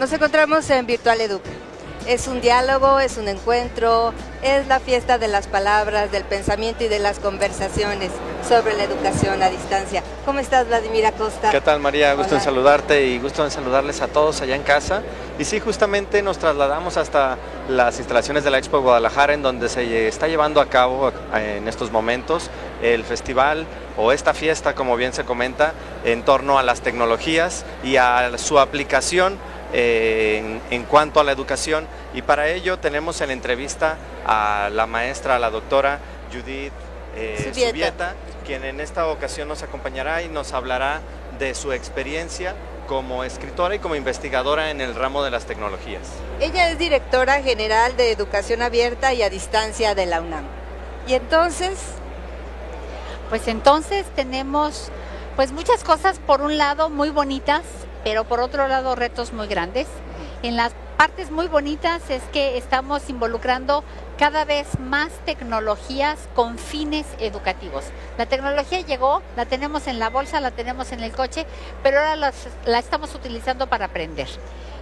Nos encontramos en Virtual Educa. Es un diálogo, es un encuentro, es la fiesta de las palabras, del pensamiento y de las conversaciones sobre la educación a distancia. ¿Cómo estás, Vladimir Acosta? ¿Qué tal, María? Gusto Hola. en saludarte y gusto en saludarles a todos allá en casa. Y sí, justamente nos trasladamos hasta las instalaciones de la Expo Guadalajara, en donde se está llevando a cabo en estos momentos el festival o esta fiesta, como bien se comenta, en torno a las tecnologías y a su aplicación en cuanto a la educación, y para ello tenemos en entrevista a la maestra, a la doctora Judith Zubieta, quien en esta ocasión nos acompañará y nos hablará de su experiencia como escritora y como investigadora en el ramo de las tecnologías. Ella es directora general de Educación Abierta y a Distancia de la UNAM. Y entonces... Pues entonces tenemos muchas cosas, por un lado muy bonitas, pero por otro lado retos muy grandes. En las partes muy bonitas es que estamos involucrando cada vez más tecnologías con fines educativos. La tecnología llegó, la tenemos en la bolsa, la tenemos en el coche, pero ahora la estamos utilizando para aprender.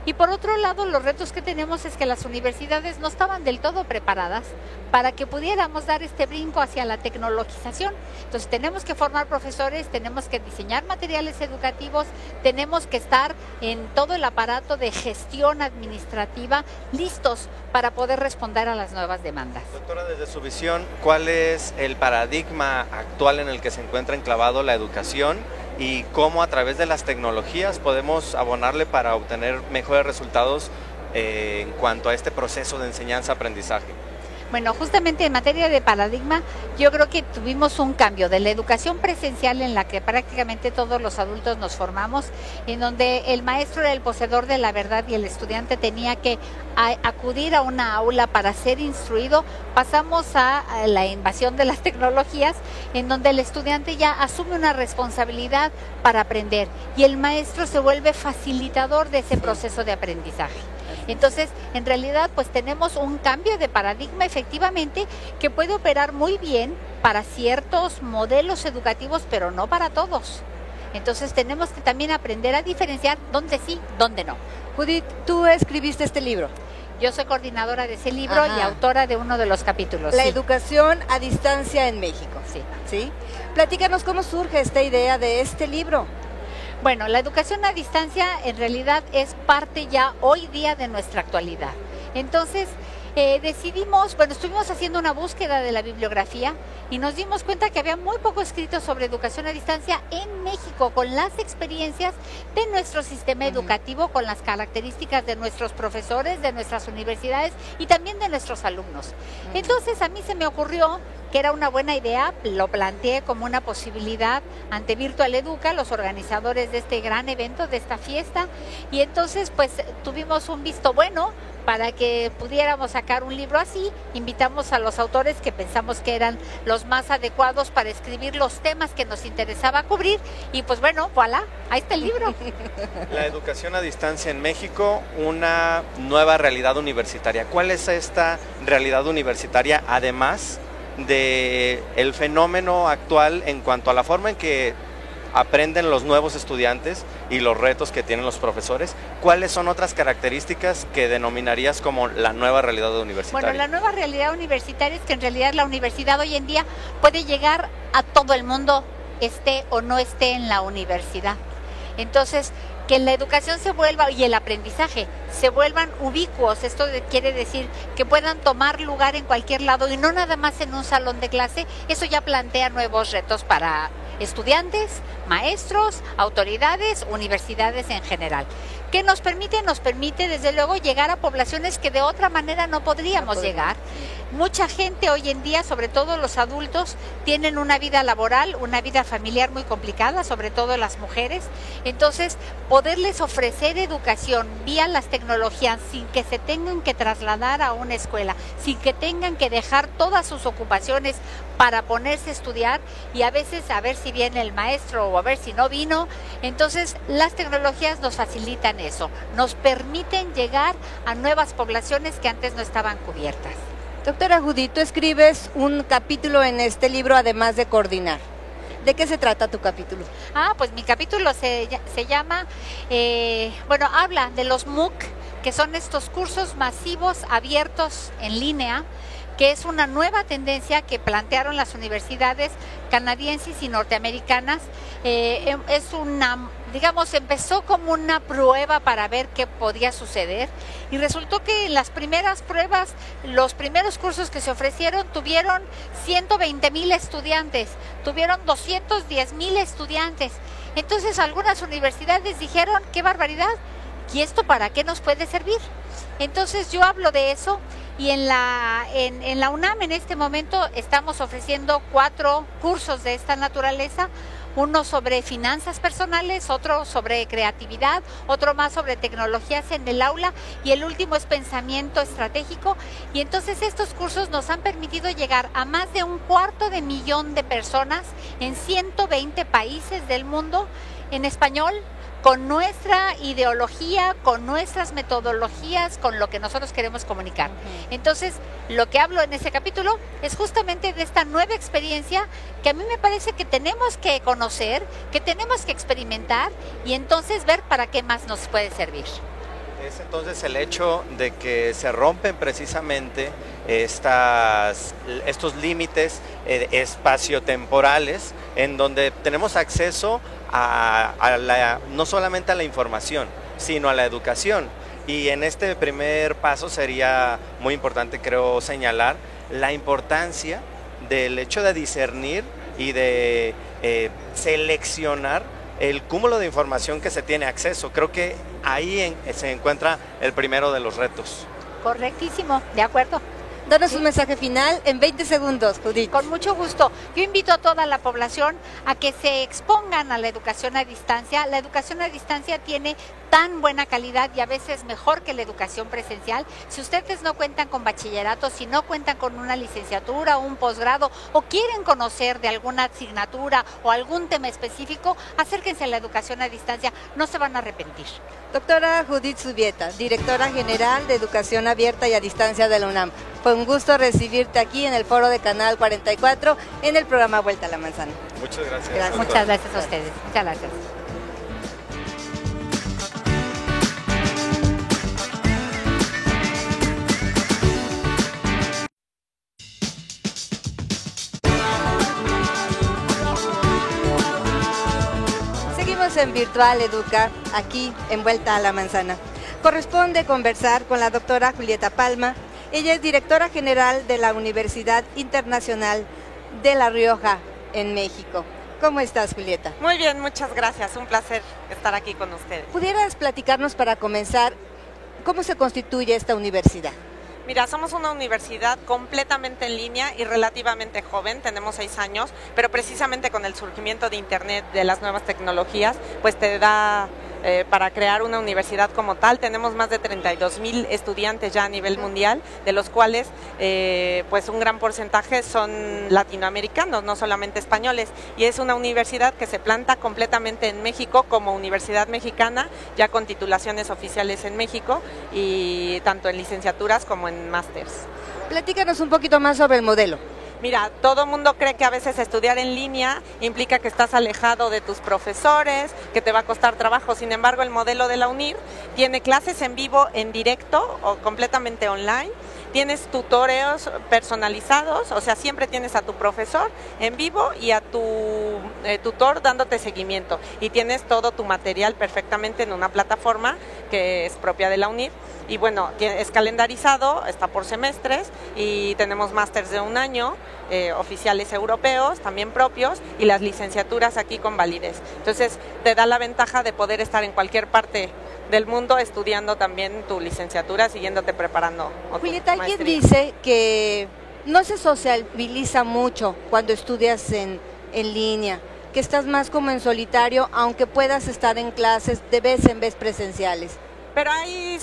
Y por otro lado, los retos que tenemos es que las universidades no estaban del todo preparadas para que pudiéramos dar este brinco hacia la tecnologización. Entonces tenemos que formar profesores, tenemos que diseñar materiales educativos, tenemos que estar en todo el aparato de gestión administrativa listos para poder responder a las nuevas demandas. Doctora, desde su visión, ¿cuál es el paradigma actual en el que se encuentra enclavado la educación y cómo a través de las tecnologías podemos abonarle para obtener mejores resultados en cuanto a este proceso de enseñanza-aprendizaje? Bueno, justamente en materia de paradigma, yo creo que tuvimos un cambio de la educación presencial, en la que prácticamente todos los adultos nos formamos, en donde el maestro era el poseedor de la verdad y el estudiante tenía que acudir a una aula para ser instruido. Pasamos a la invasión de las tecnologías, en donde el estudiante ya asume una responsabilidad para aprender y el maestro se vuelve facilitador de ese proceso de aprendizaje. Entonces, en realidad, pues tenemos un cambio de paradigma, efectivamente, que puede operar muy bien para ciertos modelos educativos, pero no para todos. Entonces, tenemos que también aprender a diferenciar dónde sí, dónde no. Judith, tú escribiste este libro. Yo soy coordinadora de ese libro. Ajá. Y autora de uno de los capítulos. La educación a distancia en México. Sí. Platícanos cómo surge esta idea de este libro. Bueno, la educación a distancia en realidad es parte ya hoy día de nuestra actualidad. Entonces, estuvimos haciendo una búsqueda de la bibliografía y nos dimos cuenta que había muy poco escrito sobre educación a distancia en México, con las experiencias de nuestro sistema educativo, con las características de nuestros profesores, de nuestras universidades y también de nuestros alumnos. Entonces, a mí se me ocurrió que era una buena idea, lo planteé como una posibilidad ante Virtual Educa, los organizadores de este gran evento, de esta fiesta, y entonces pues tuvimos un visto bueno para que pudiéramos sacar un libro así. Invitamos a los autores que pensamos que eran los más adecuados para escribir los temas que nos interesaba cubrir, y pues bueno, voilà, ahí está el libro. La educación a distancia en México, una nueva realidad universitaria. ¿Cuál es esta realidad universitaria, además de el fenómeno actual en cuanto a la forma en que aprenden los nuevos estudiantes y los retos que tienen los profesores? ¿Cuáles son otras características que denominarías como la nueva realidad universitaria? Bueno, la nueva realidad universitaria es que en realidad la universidad hoy en día puede llegar a todo el mundo, esté o no esté en la universidad. Entonces, que la educación se vuelva y el aprendizaje se vuelvan ubicuos. Esto quiere decir que puedan tomar lugar en cualquier lado y no nada más en un salón de clase. Eso ya plantea nuevos retos para estudiantes, maestros, autoridades, universidades en general. ¿Qué nos permite? Nos permite desde luego llegar a poblaciones que de otra manera no podríamos llegar. Mucha gente hoy en día, sobre todo los adultos, tienen una vida laboral, una vida familiar muy complicada, sobre todo las mujeres. Entonces, poderles ofrecer educación vía las tecnologías sin que se tengan que trasladar a una escuela, sin que tengan que dejar todas sus ocupaciones para ponerse a estudiar y a veces a ver si viene el maestro o a ver si no vino. Entonces, las tecnologías nos facilitan eso, nos permiten llegar a nuevas poblaciones que antes no estaban cubiertas. Doctora Judith, tú escribes un capítulo en este libro, además de coordinar. ¿De qué se trata tu capítulo? Pues mi capítulo se llama, habla de los MOOC, que son estos cursos masivos abiertos en línea, que es una nueva tendencia que plantearon las universidades canadienses y norteamericanas. Empezó como una prueba para ver qué podía suceder, y resultó que en las primeras pruebas, los primeros cursos que se ofrecieron tuvieron 120,000 estudiantes, tuvieron 210,000 estudiantes. Entonces algunas universidades dijeron, ¡qué barbaridad! ¿Y esto para qué nos puede servir? Entonces yo hablo de eso, y en la UNAM en este momento estamos ofreciendo 4 cursos de esta naturaleza. Uno sobre finanzas personales, otro sobre creatividad, otro más sobre tecnologías en el aula, y el último es pensamiento estratégico. Y entonces estos cursos nos han permitido llegar a más de 250,000 de personas en 120 países del mundo, en español, con nuestra ideología, con nuestras metodologías, con lo que nosotros queremos comunicar. Entonces, lo que hablo en ese capítulo es justamente de esta nueva experiencia que a mí me parece que tenemos que conocer, que tenemos que experimentar, y entonces ver para qué más nos puede servir. Es entonces el hecho de que se rompen precisamente estos límites espaciotemporales, en donde tenemos acceso no solamente a la información, sino a la educación. Y en este primer paso sería muy importante, creo, señalar la importancia del hecho de discernir y de seleccionar el cúmulo de información que se tiene acceso. Creo que ahí se encuentra el primero de los retos. Correctísimo, de acuerdo. Danos un mensaje final en 20 segundos, Judith. Con mucho gusto. Yo invito a toda la población a que se expongan a la educación a distancia. La educación a distancia tiene tan buena calidad y a veces mejor que la educación presencial. Si ustedes no cuentan con bachillerato, si no cuentan con una licenciatura o un posgrado, o quieren conocer de alguna asignatura o algún tema específico, acérquense a la educación a distancia, no se van a arrepentir. Doctora Judith Zubieta, directora general de Educación Abierta y a Distancia de la UNAM. Fue un gusto recibirte aquí en el foro de Canal 44 en el programa Vuelta a la Manzana. Muchas gracias. Muchas gracias a ustedes. Muchas gracias. Seguimos en Virtual Educa, aquí en Vuelta a la Manzana. Corresponde conversar con la doctora Julieta Palma. Ella es directora general de la Universidad Internacional de La Rioja, en México. ¿Cómo estás, Julieta? Muy bien, muchas gracias. Un placer estar aquí con ustedes. ¿Pudieras platicarnos para comenzar cómo se constituye esta universidad? Mira, somos una universidad completamente en línea y relativamente joven, tenemos 6 años, pero precisamente con el surgimiento de Internet, de las nuevas tecnologías, pues te da para crear una universidad como tal. Tenemos más de 32,000 estudiantes ya a nivel mundial, de los cuales pues un gran porcentaje son latinoamericanos, no solamente españoles, y es una universidad que se planta completamente en México como universidad mexicana, ya con titulaciones oficiales en México, y tanto en licenciaturas como en másters. Platícanos un poquito más sobre el modelo. Mira, todo mundo cree que a veces estudiar en línea implica que estás alejado de tus profesores, que te va a costar trabajo. Sin embargo, el modelo de la UNIR tiene clases en vivo, en directo o completamente online. Tienes tutoreos personalizados, o sea, siempre tienes a tu profesor en vivo y a tu tutor dándote seguimiento. Y tienes todo tu material perfectamente en una plataforma que es propia de la UNIR. Y bueno, es calendarizado, está por semestres, y tenemos másters de 1 año, oficiales europeos, también propios, y las licenciaturas aquí con validez. Entonces, te da la ventaja de poder estar en cualquier parte del mundo estudiando también tu licenciatura, siguiéndote preparando. Julieta, alguien dice que no se sociabiliza mucho cuando estudias en línea, que estás más como en solitario, aunque puedas estar en clases de vez en vez presenciales. Pero hay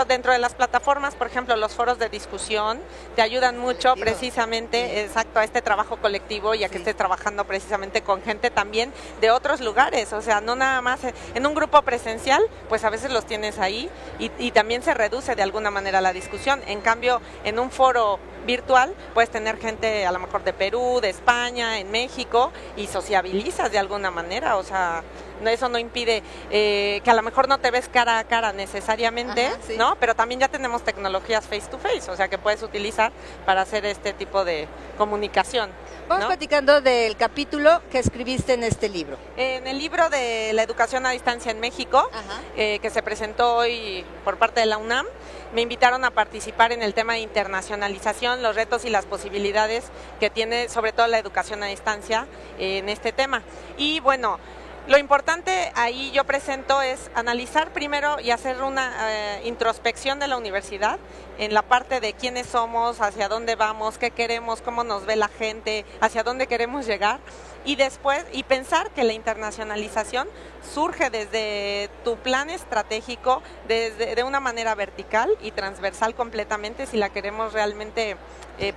dentro de las plataformas, por ejemplo, los foros de discusión te ayudan mucho precisamente, exacto, a este trabajo colectivo y a que estés trabajando precisamente con gente también de otros lugares. O sea, no nada más en un grupo presencial, pues a veces los tienes ahí y también se reduce de alguna manera la discusión. En cambio, en un foro virtual, puedes tener gente a lo mejor de Perú, de España, en México, y sociabilizas de alguna manera, o sea, eso no impide que a lo mejor no te ves cara a cara necesariamente, Ajá, sí. ¿no? Pero también ya tenemos tecnologías face to face, o sea, que puedes utilizar para hacer este tipo de comunicación. Vamos ¿no? platicando del capítulo que escribiste en este libro. En el libro de la educación a distancia en México, Ajá. que se presentó hoy por parte de la UNAM, me invitaron a participar en el tema de internacionalización, los retos y las posibilidades que tiene sobre todo la educación a distancia en este tema. Y bueno, lo importante ahí yo presento es analizar primero y hacer una introspección de la universidad en la parte de quiénes somos, hacia dónde vamos, qué queremos, cómo nos ve la gente, hacia dónde queremos llegar, y después pensar que la internacionalización surge desde tu plan estratégico, de una manera vertical y transversal completamente si la queremos realmente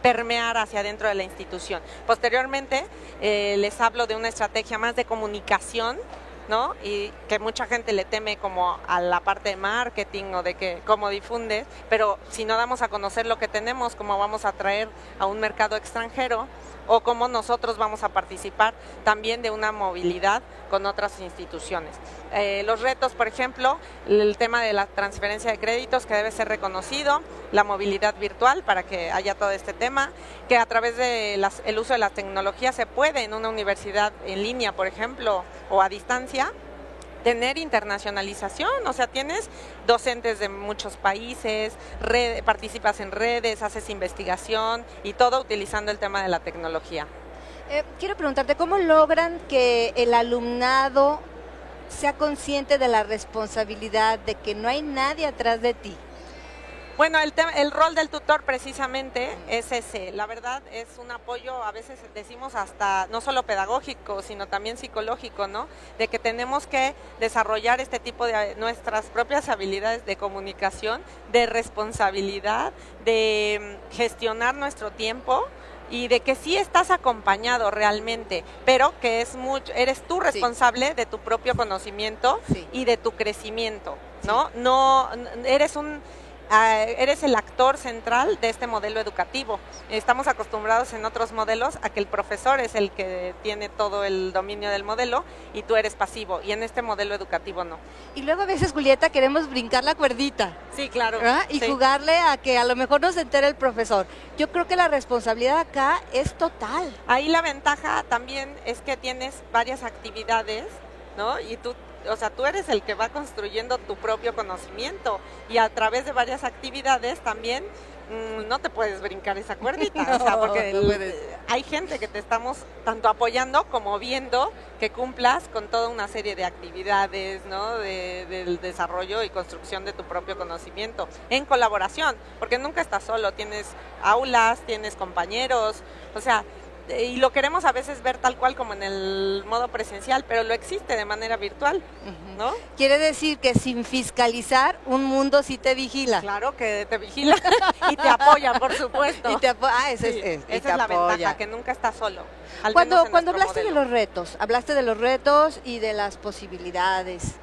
permear hacia dentro de la institución. Posteriormente les hablo de una estrategia más de comunicación, ¿no? Y que mucha gente le teme como a la parte de marketing o de que cómo difundes, pero si no damos a conocer lo que tenemos, cómo vamos a atraer a un mercado extranjero o cómo nosotros vamos a participar también de una movilidad con otras instituciones. Los retos, por ejemplo, el tema de la transferencia de créditos que debe ser reconocido, la movilidad virtual para que haya todo este tema, que a través de el uso de las tecnologías se puede en una universidad en línea, por ejemplo, o a distancia, tener internacionalización, o sea, tienes docentes de muchos países, participas en redes, haces investigación y todo utilizando el tema de la tecnología. Quiero preguntarte, ¿cómo logran que el alumnado sea consciente de la responsabilidad de que no hay nadie atrás de ti? Bueno, el rol del tutor precisamente es ese. La verdad es un apoyo, a veces decimos hasta no solo pedagógico, sino también psicológico, ¿no? De que tenemos que desarrollar este tipo de nuestras propias habilidades de comunicación, de responsabilidad, de gestionar nuestro tiempo y de que sí estás acompañado realmente, pero que eres tú responsable de tu propio conocimiento y de tu crecimiento, ¿no? No eres el actor central de este modelo educativo. Estamos acostumbrados en otros modelos a que el profesor es el que tiene todo el dominio del modelo y tú eres pasivo, y en este modelo educativo no. Y luego a veces, Julieta, queremos brincar la cuerdita. Sí, claro. Y jugarle a que a lo mejor no se entere el profesor. Yo creo que la responsabilidad acá es total. Ahí la ventaja también es que tienes varias actividades, ¿no? Y tú eres el que va construyendo tu propio conocimiento y a través de varias actividades también no te puedes brincar esa cuerdita, no, o sea, porque no hay gente que te estamos tanto apoyando como viendo que cumplas con toda una serie de actividades, ¿no? Del desarrollo y construcción de tu propio conocimiento en colaboración, porque nunca estás solo, tienes aulas, tienes compañeros, o sea, y lo queremos a veces ver tal cual como en el modo presencial, pero lo existe de manera virtual, ¿no? Quiere decir que sin fiscalizar, un mundo sí te vigila. Claro que te vigila y te apoya, por supuesto. Y te esa es la ventaja, que nunca estás solo. Cuando hablaste de los retos, hablaste de los retos y de las posibilidades.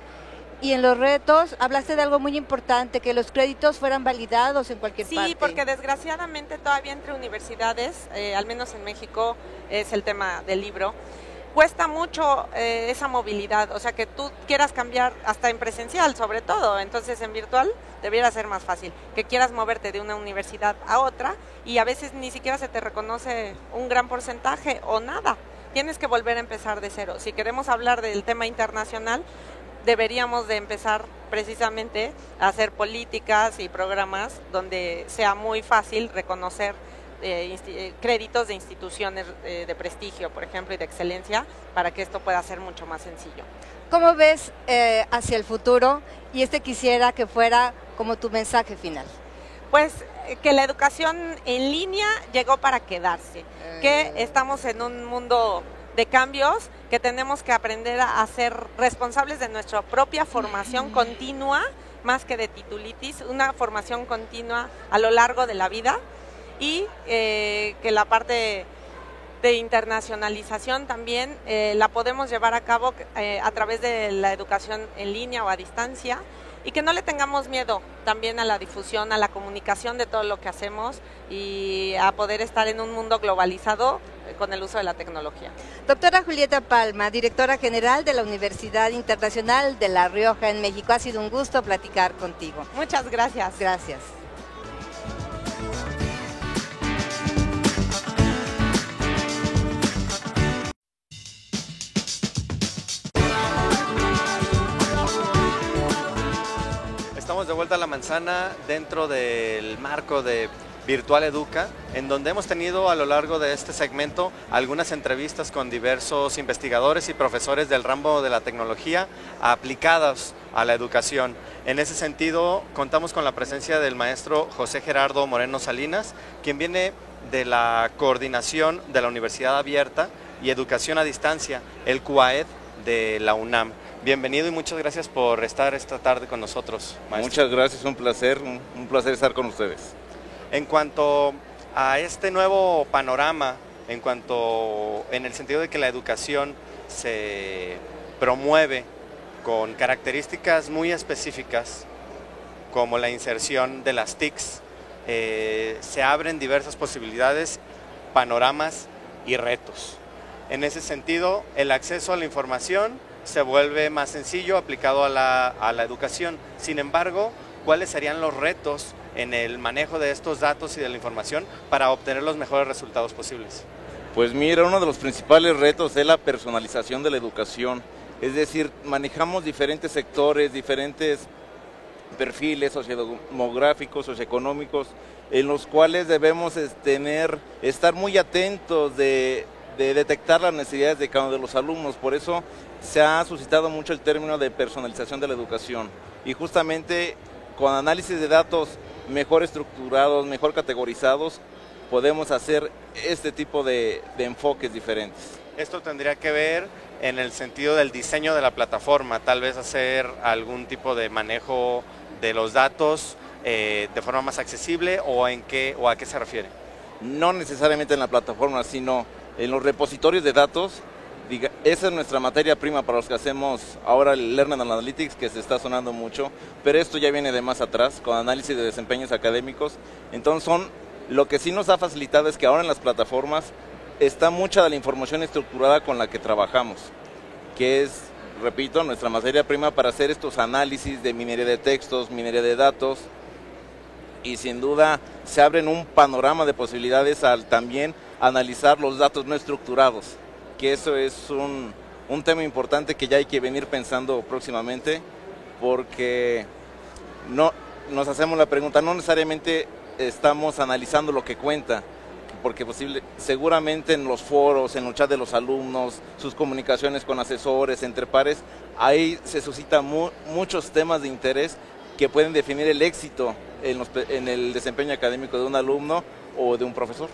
Y en los retos hablaste de algo muy importante, que los créditos fueran validados en cualquier parte. Sí, porque desgraciadamente todavía entre universidades, al menos en México es el tema del libro, cuesta mucho esa movilidad, o sea, que tú quieras cambiar hasta en presencial sobre todo, entonces en virtual debiera ser más fácil, que quieras moverte de una universidad a otra y a veces ni siquiera se te reconoce un gran porcentaje o nada, tienes que volver a empezar de cero. Si queremos hablar del tema internacional, deberíamos de empezar precisamente a hacer políticas y programas donde sea muy fácil reconocer créditos de instituciones de prestigio, por ejemplo, y de excelencia, para que esto pueda ser mucho más sencillo. ¿Cómo ves hacia el futuro? Y quisiera que fuera como tu mensaje final. Pues que la educación en línea llegó para quedarse, que estamos en un mundo de cambios, que tenemos que aprender a ser responsables de nuestra propia formación continua, más que de titulitis, una formación continua a lo largo de la vida, y que la parte de internacionalización también la podemos llevar a cabo a través de la educación en línea o a distancia, y que no le tengamos miedo también a la difusión, a la comunicación de todo lo que hacemos y a poder estar en un mundo globalizado con el uso de la tecnología. Doctora Julieta Palma, directora general de la Universidad Internacional de La Rioja en México, ha sido un gusto platicar contigo. Muchas gracias. Gracias. Estamos de vuelta a la manzana dentro del marco de Virtual Educa, en donde hemos tenido a lo largo de este segmento algunas entrevistas con diversos investigadores y profesores del ramo de la tecnología aplicadas a la educación. En ese sentido, contamos con la presencia del maestro José Gerardo Moreno Salinas, quien viene de la coordinación de la Universidad Abierta y Educación a Distancia, el CUAED de la UNAM. Bienvenido y muchas gracias por estar esta tarde con nosotros, maestro. Muchas gracias, un placer estar con ustedes. En cuanto a este nuevo panorama, en el sentido de que la educación se promueve con características muy específicas, como la inserción de las TICs, se abren diversas posibilidades, panoramas y retos. En ese sentido, el acceso a la información se vuelve más sencillo aplicado a la educación. Sin embargo, ¿cuáles serían los retos en el manejo de estos datos y de la información para obtener los mejores resultados posibles? Pues mira, uno de los principales retos es la personalización de la educación. Es decir, manejamos diferentes sectores, diferentes perfiles sociodemográficos, socioeconómicos, en los cuales debemos estar muy atentos de detectar las necesidades de cada uno de los alumnos. Por eso se ha suscitado mucho el término de personalización de la educación. Y justamente con análisis de datos mejor estructurados, mejor categorizados, podemos hacer este tipo de enfoques diferentes. Esto tendría que ver en el sentido del diseño de la plataforma, tal vez hacer algún tipo de manejo de los datos de forma más accesible, o a qué se refiere. No necesariamente en la plataforma, sino en los repositorios de datos. Esa es nuestra materia prima para los que hacemos ahora el Learning Analytics, que se está sonando mucho, pero esto ya viene de más atrás, con análisis de desempeños académicos. Entonces lo que sí nos ha facilitado es que ahora en las plataformas está mucha de la información estructurada con la que trabajamos, que es, repito, nuestra materia prima para hacer estos análisis de minería de textos, minería de datos, y sin duda se abren un panorama de posibilidades al también analizar los datos no estructurados, que eso es un tema importante que ya hay que venir pensando próximamente, porque nos hacemos la pregunta, no necesariamente estamos analizando lo que cuenta, porque seguramente en los foros, en los chats de los alumnos, sus comunicaciones con asesores, entre pares, ahí se suscitan muchos temas de interés que pueden definir el éxito en el desempeño académico de un alumno o de un profesor.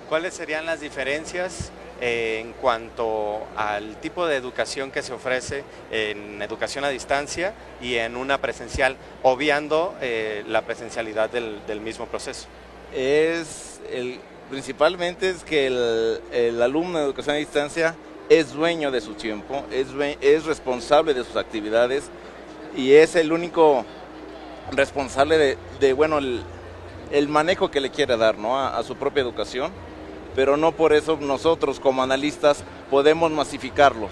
¿Cuáles serían las diferencias en cuanto al tipo de educación que se ofrece en educación a distancia y en una presencial, obviando la presencialidad del mismo proceso? Principalmente es que el alumno de educación a distancia es dueño de su tiempo, es responsable de sus actividades y es el único responsable de el manejo que le quiere dar, ¿no?, a su propia educación. Pero no por eso nosotros como analistas podemos masificarlos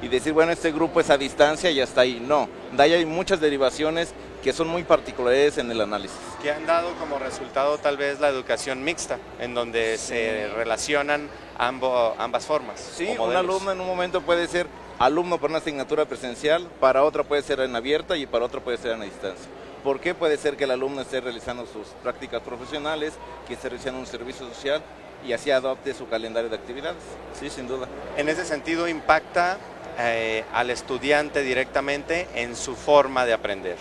y decir, bueno, este grupo es a distancia y hasta ahí. No, de ahí hay muchas derivaciones que son muy particulares en el análisis. Que han dado como resultado tal vez la educación mixta, en donde se relacionan ambas formas. Sí, un alumno en un momento puede ser alumno para una asignatura presencial, para otra puede ser en abierta y para otra puede ser en a distancia. ¿Por qué? Puede ser que el alumno esté realizando sus prácticas profesionales, que esté realizando un servicio social, y así adopte su calendario de actividades. Sí, sin duda. En ese sentido impacta al estudiante directamente en su forma de aprender.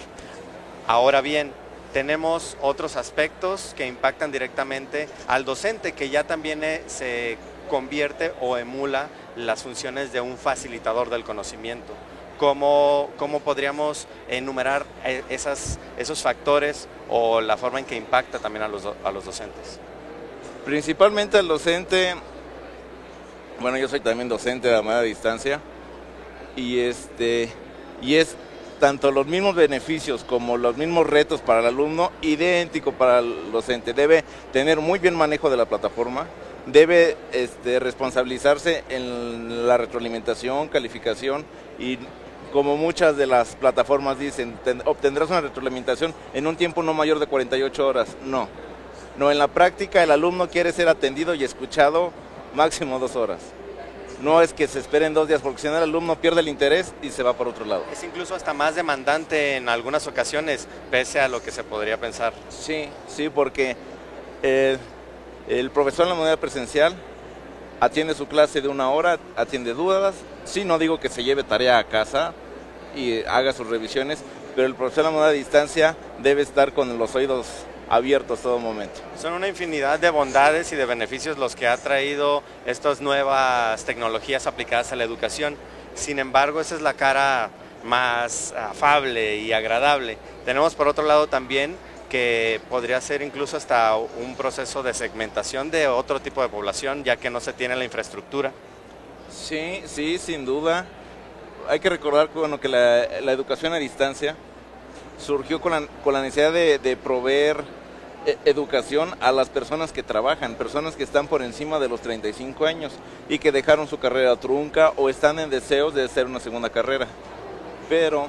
Ahora bien, tenemos otros aspectos que impactan directamente al docente, que ya también se convierte o emula las funciones de un facilitador del conocimiento. ¿Cómo podríamos enumerar esos factores o la forma en que impacta también a los docentes? Principalmente el docente, bueno, yo soy también docente de manera a distancia y es tanto los mismos beneficios como los mismos retos para el alumno, idéntico para el docente. Debe tener muy bien manejo de la plataforma, debe responsabilizarse en la retroalimentación, calificación y como muchas de las plataformas dicen, obtendrás una retroalimentación en un tiempo no mayor de 48 horas. No, en la práctica el alumno quiere ser atendido y escuchado máximo 2 horas. No es que se esperen 2 días, porque si no el alumno pierde el interés y se va por otro lado. Es incluso hasta más demandante en algunas ocasiones, pese a lo que se podría pensar. Sí, porque el profesor en la modalidad presencial atiende su clase de 1 hora, atiende dudas. Sí, no digo que se lleve tarea a casa y haga sus revisiones, pero el profesor en la modalidad de distancia debe estar con los oídos abiertos todo momento. Son una infinidad de bondades y de beneficios los que ha traído estas nuevas tecnologías aplicadas a la educación. Sin embargo, esa es la cara más afable y agradable. Tenemos por otro lado también que podría ser incluso hasta un proceso de segmentación de otro tipo de población, ya que no se tiene la infraestructura. Sí, sin duda. Hay que recordar que la educación a distancia surgió con la necesidad de proveer educación a las personas que trabajan, personas que están por encima de los 35 años y que dejaron su carrera trunca o están en deseos de hacer una segunda carrera. Pero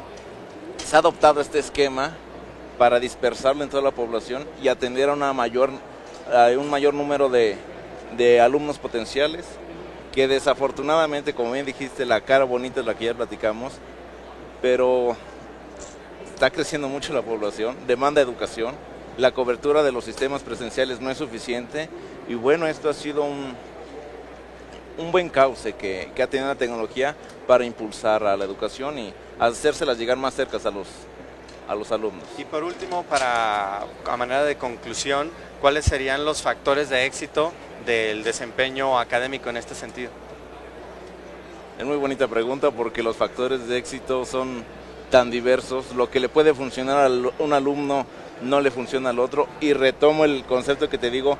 se ha adoptado este esquema para dispersarlo en toda la población y atender a un mayor número de alumnos potenciales, que desafortunadamente, como bien dijiste, la cara bonita es la que ya platicamos, pero está creciendo mucho la población, demanda educación, la cobertura de los sistemas presenciales no es suficiente y bueno, esto ha sido un buen cauce que ha tenido la tecnología para impulsar a la educación y hacérselas llegar más cerca a los alumnos. Y por último, a manera de conclusión, ¿cuáles serían los factores de éxito del desempeño académico en este sentido? Es muy bonita pregunta porque los factores de éxito son tan diversos. Lo que le puede funcionar a un alumno no le funciona al otro, y retomo el concepto que te digo,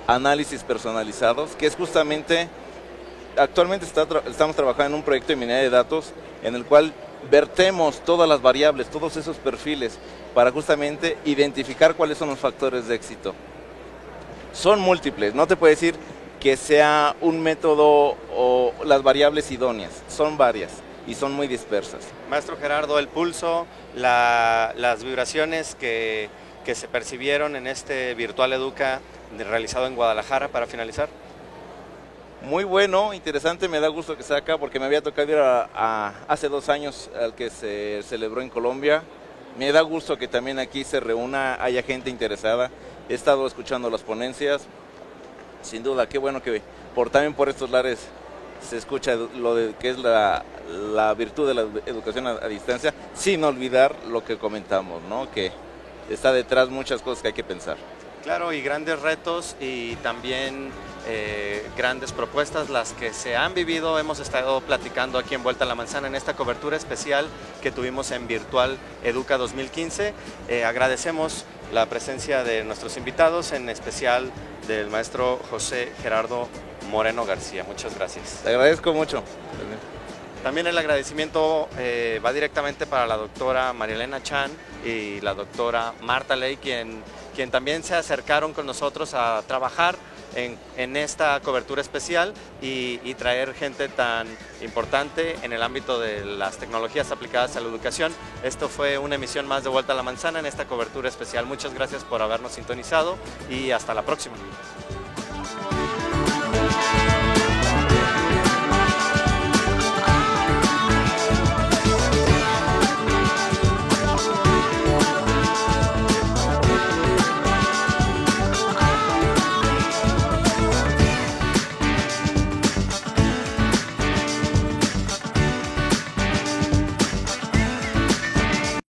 análisis personalizados, que es justamente, actualmente estamos trabajando en un proyecto de minería de datos en el cual vertemos todas las variables, todos esos perfiles, para justamente identificar cuáles son los factores de éxito. Son múltiples, no te puedo decir que sea un método o las variables idóneas, son varias y son muy dispersas. Maestro Gerardo, el pulso, las vibraciones que se percibieron en este Virtual Educa realizado en Guadalajara, para finalizar. Muy bueno, interesante, me da gusto que sea acá porque me había tocado ir hace 2 años al que se celebró en Colombia. Me da gusto que también aquí se reúna, haya gente interesada. He estado escuchando las ponencias, sin duda, qué bueno que también por estos lares se escucha lo de que es la virtud de la educación a distancia, sin olvidar lo que comentamos, ¿no? Que está detrás muchas cosas que hay que pensar. Claro, y grandes retos y también grandes propuestas las que se han vivido. Hemos estado platicando aquí en Vuelta a la Manzana en esta cobertura especial que tuvimos en Virtual Educa 2015. Agradecemos la presencia de nuestros invitados, en especial del maestro José Gerardo Moreno García. Muchas gracias. Te agradezco mucho. También el agradecimiento va directamente para la doctora María Elena Chan y la doctora Marta Ley, quien también se acercaron con nosotros a trabajar en esta cobertura especial y traer gente tan importante en el ámbito de las tecnologías aplicadas a la educación. Esto fue una emisión más de Vuelta a la Manzana en esta cobertura especial. Muchas gracias por habernos sintonizado y hasta la próxima.